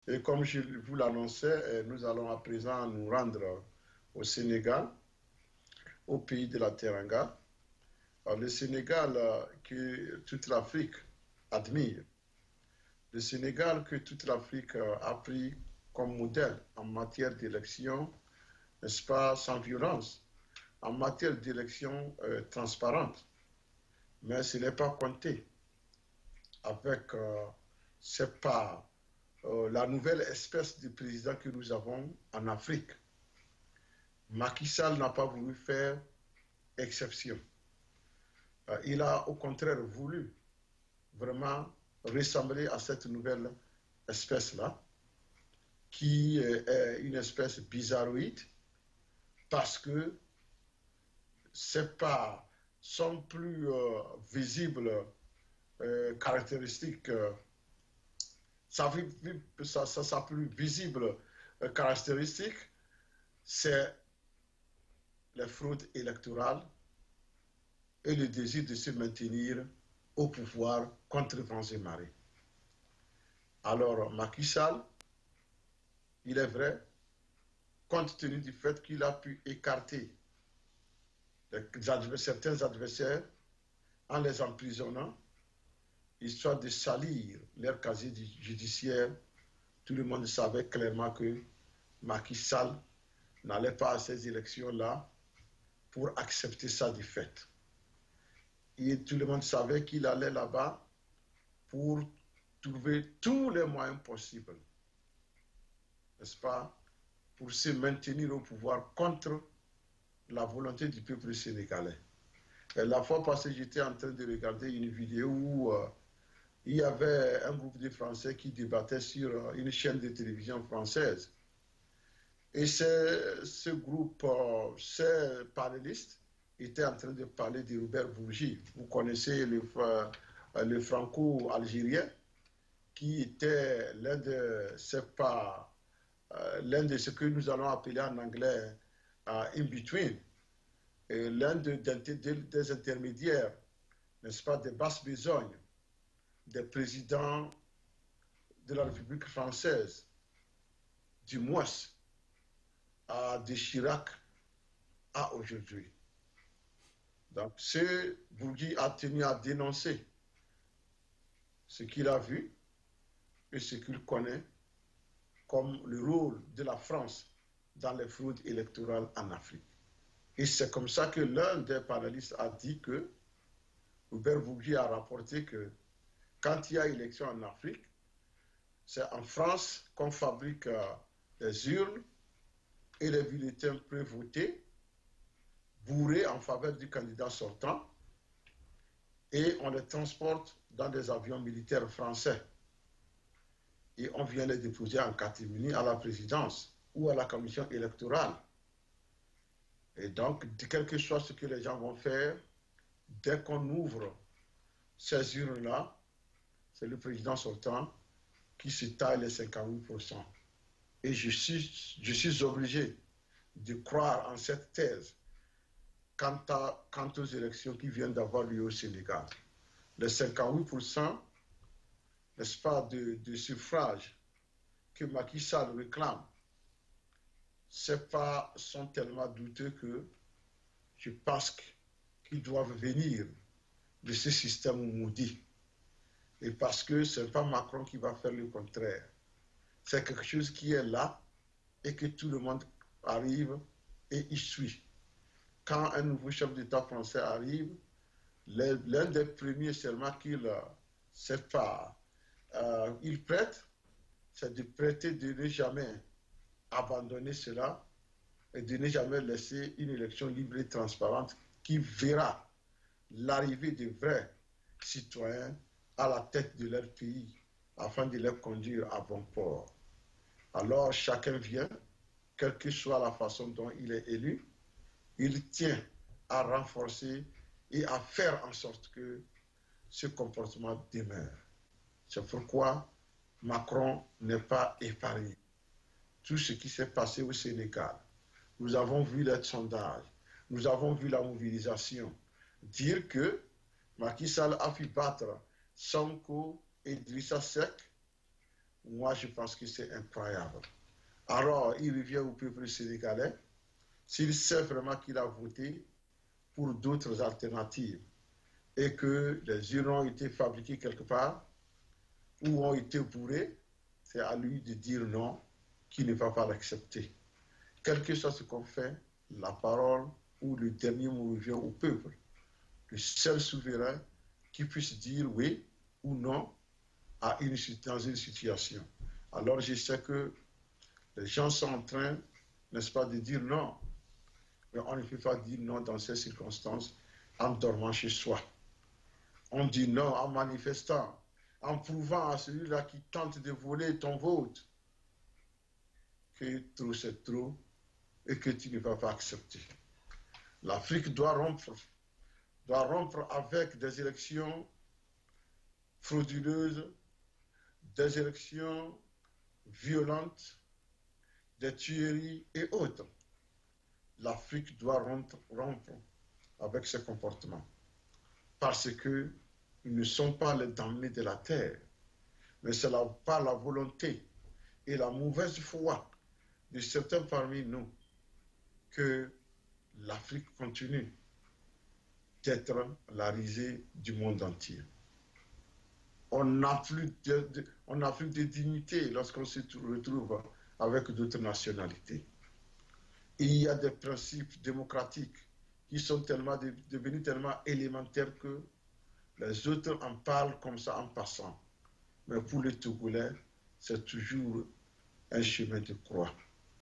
Et comme je vous l'annonçais, nous allons à présent nous rendre au Sénégal, au pays de la Teranga. Alors, le Sénégal que toute l'Afrique admire, le Sénégal que toute l'Afrique a pris comme modèle en matière d'élection, n'est-ce pas, sans violence, en matière d'élection transparente. Mais ce n'est pas compté avec, c'est pas la nouvelle espèce de président que nous avons en Afrique. Macky Sall n'a pas voulu faire exception. Il a au contraire voulu vraiment ressembler à cette nouvelle espèce-là, qui est une espèce bizarroïde, parce que c'est pas son plus visible caractéristique, sa plus visible caractéristique, c'est les fraudes électorales et le désir de se maintenir au pouvoir contre vents et marées. Alors, Macky Sall, il est vrai, compte tenu du fait qu'il a pu écarter certains adversaires en les emprisonnant, histoire de salir leur casier judiciaire, tout le monde savait clairement que Macky Sall n'allait pas à ces élections-là pour accepter sa défaite. Et tout le monde savait qu'il allait là-bas pour trouver tous les moyens possibles, n'est-ce pas, pour se maintenir au pouvoir contre la volonté du peuple sénégalais. Et la fois passée, j'étais en train de regarder une vidéo où il y avait un groupe de Français qui débattait sur une chaîne de télévision française. Et ce groupe, ces panélistes, étaient en train de parler de Robert Bourgi. Vous connaissez le franco-algérien, qui était l'un de, c'est pas, l'un de ce que nous allons appeler en anglais in-between, l'un des intermédiaires, n'est-ce pas, des basses besognes, des présidents de la République française, du moins de Chirac à aujourd'hui. Donc, ce Bourgi a tenu à dénoncer ce qu'il a vu et ce qu'il connaît comme le rôle de la France dans les fraudes électorales en Afrique. Et c'est comme ça que l'un des panélistes a dit que Robert Bourgi a rapporté que quand il y a élection en Afrique, c'est en France qu'on fabrique les urnes et les bulletins prévotés, bourrés en faveur du candidat sortant, et on les transporte dans des avions militaires français. Et on vient les déposer en catimini à la présidence ou à la commission électorale. Et donc, quel que soit ce que les gens vont faire, dès qu'on ouvre ces urnes-là, c'est le président sortant qui se taille les 58%. Et je suis obligé de croire en cette thèse quant aux élections qui viennent d'avoir lieu au Sénégal. Les 58%, n'est-ce pas, de suffrages que Macky Sall réclame, sont tellement douteux que je pense qu'ils doivent venir de ce système maudit. Et parce que ce n'est pas Macron qui va faire le contraire. C'est quelque chose qui est là et que tout le monde arrive et y suit. Quand un nouveau chef d'État français arrive, l'un des premiers seulement qu'il il prête, c'est de prêter, de ne jamais abandonner cela et de ne jamais laisser une élection libre et transparente qui verra l'arrivée de vrais citoyens à la tête de leur pays afin de les conduire à bon port. Alors chacun vient, quelle que soit la façon dont il est élu, il tient à renforcer et à faire en sorte que ce comportement demeure. C'est pourquoi Macron n'est pas épargné. Tout ce qui s'est passé au Sénégal, nous avons vu les sondages, nous avons vu la mobilisation. Dire que Macky Sall a pu battre Sonko et Idrissa Seck moi je pense que c'est incroyable. Alors, il revient au peuple sénégalais, s'il sait vraiment qu'il a voté pour d'autres alternatives et que les urnes ont été fabriquées quelque part ou ont été bourrées, c'est à lui de dire non, qu'il ne va pas l'accepter. Quel que soit ce qu'on fait, la parole ou le dernier mot revient au peuple. Le seul souverain qui puisse dire oui ou non dans une situation. Alors je sais que les gens sont en train, n'est-ce pas, de dire non. Mais on ne peut pas dire non dans ces circonstances en dormant chez soi. On dit non en manifestant, en prouvant à celui-là qui tente de voler ton vote que trop c'est trop et que tu ne vas pas accepter. L'Afrique doit rompre avec des élections frauduleuses, des élections violentes, des tueries et autres. L'Afrique doit rompre avec ces comportements parce qu'ils ne sont pas les damnés de la terre, mais c'est par la volonté et la mauvaise foi de certains parmi nous que l'Afrique continue d'être la risée du monde entier. On n'a plus de dignité lorsqu'on se retrouve avec d'autres nationalités. Il y a des principes démocratiques qui sont devenus tellement élémentaires que les autres en parlent comme ça en passant. Mais pour les Togolais, c'est toujours un chemin de croix.